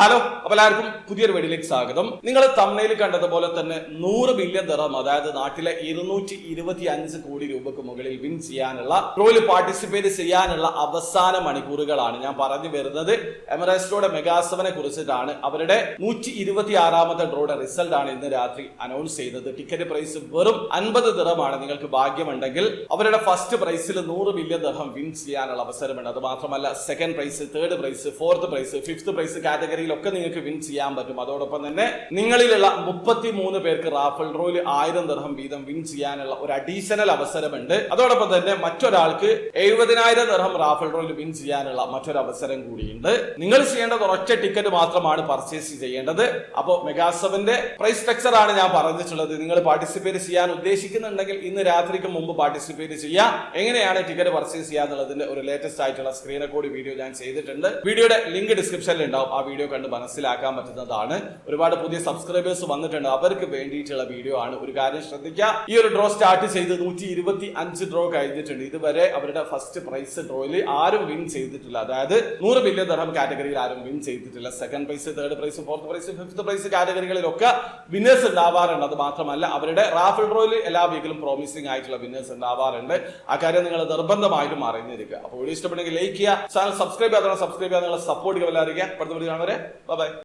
Hello, അപ്പോൾ എല്ലാവർക്കും പുതിയൊരു വീഡിയോയിലേക്ക് സ്വാഗതം. നിങ്ങൾ തംബ്നെയിൽ കണ്ടതുപോലെ തന്നെ 100 ബില്യൺ ദിർഹം, അതായത് നാട്ടിലെ 225 കോടി രൂപക്ക് മുകളിൽ വിൻ ചെയ്യാനുള്ള ഡ്രോയിൽ പാർട്ടിസിപ്പേറ്റ് ചെയ്യാനുള്ള അവസാന മണിക്കൂറുകളാണ് ഞാൻ പറഞ്ഞു വരുന്നത്. എമിറേറ്റ്സിലൂടെ മെഗാ7നെ കുറിച്ചിട്ടാണ്. അവരുടെ 126ാമത്തെ ഡ്രോയുടെ റിസൾട്ട് ആണ് ഇന്ന് രാത്രി അനൗൺസ് ചെയ്തത്. ടിക്കറ്റ് പ്രൈസ് വെറും 50 ദിർഹമാണ്. നിങ്ങൾക്ക് ഭാഗ്യമുണ്ടെങ്കിൽ അവരുടെ ഫസ്റ്റ് പ്രൈസിൽ 100 ബില്യൺ ദിർഹം വിൻ ചെയ്യാനുള്ള അവസരമുണ്ട്. അത് മാത്രമല്ല, second prize, third prize, fourth prize, fifth prize കാറ്റഗറിയിലൊക്കെ നിങ്ങൾക്ക് വിൻ ചെയ്യാൻ പറ്റും. അതോടൊപ്പം തന്നെ നിങ്ങളിലുള്ള 33 പേർക്ക് റാഫൽ ഡ്രോയിൽ 1000 ദിർഹം വീതം വിൻ ചെയ്യാനുള്ള ഒരു അഡീഷണൽ അവസരമുണ്ട്. അതോടൊപ്പം തന്നെ മറ്റൊരാൾക്ക് 70,000 ദിർഹം റാഫൽ ഡ്രോയിൽ വിൻ ചെയ്യാനുള്ള മറ്റൊരു അവസരം കൂടിയുണ്ട്. നിങ്ങൾ ചെയ്യേണ്ടത് ഒരൊറ്റ ടിക്കറ്റ് മാത്രമാണ് പർച്ചേസ് ചെയ്യേണ്ടത്. അപ്പോൾ മെഗാ7ന്റെ പ്രൈസ് സ്ട്രക്ചർ ആണ് ഞാൻ പറഞ്ഞിട്ടുള്ളത്. നിങ്ങൾ പാർട്ടിസിപ്പേറ്റ് ചെയ്യാൻ ഉദ്ദേശിക്കുന്നുണ്ടെങ്കിൽ ഇന്ന് രാത്രിക്ക് മുമ്പ് പാർട്ടിസിപ്പേറ്റ് ചെയ്യാം. എങ്ങനെയാണ് ടിക്കറ്റ് പർച്ചേസ് ചെയ്യാന്നുള്ളതിന്റെ ഒരു ലേറ്റസ്റ്റ് ആയിട്ടുള്ള സ്ക്രീൻ റെക്കോർഡ് വീഡിയോ ഞാൻ ചെയ്തിട്ടുണ്ട്. വീഡിയോയുടെ ലിങ്ക് ഡിസ്ക്രിപ്ഷനിൽ ഉണ്ടാവും. ആ വീഡിയോ കണ്ട് മനസ്സിലാക്കാൻ പറ്റുന്നതാണ്. ഒരുപാട് പുതിയ സബ്സ്ക്രൈബേഴ്സ് വന്നിട്ടുണ്ട്, അവർക്ക് വേണ്ടിയിട്ടുള്ള വീഡിയോ ആണ്. ഒരു കാര്യം ശ്രദ്ധിക്കുക, ഈ ഒരു ഡ്രോ സ്റ്റാർട്ട് ചെയ്ത് 125 ഡ്രോ കഴിഞ്ഞിട്ടുണ്ട്. ഇതുവരെ അവരുടെ ഫസ്റ്റ് പ്രൈസ് ഡ്രോയിൽ ആരും വിൻ ചെയ്തിട്ടില്ല. അതായത് 100 ബില്യൺ ദിർഹം കാറ്റഗറിയിൽ ആരും വിൻ ചെയ്തിട്ടില്ല. Second prize, third prize, fourth prize, fifth prize കാറ്റഗറികളിലൊക്കെ വിന്നേഴ്സ് ഉണ്ടാവാറുണ്ട്. അത് മാത്രമല്ല, അവരുടെ റാഫൽ ഡ്രോയിൽ എല്ലാ വീക്കിലും പ്രോമിസിംഗ് ആയിട്ടുള്ള വിന്നേഴ്സ് ഉണ്ടാവാറുണ്ട്. ആ കാര്യം നിങ്ങൾ നിർബന്ധമായിട്ടും അറിഞ്ഞിരിക്കുക. അപ്പോൾ വീഡിയോ ഇഷ്ടപ്പെടുന്നെങ്കിൽ ലൈക്ക് ചെയ്യുക, ചാനൽ സബ്സ്ക്രൈബ് ചെയ്യാതെ സബ്സ്ക്രൈബ് ചെയ്യാൻ നിങ്ങളെ സപ്പോർട്ട് ചെയ്യാൻ. അടുത്ത വീഡിയോ കാണുവരെ ബൈ.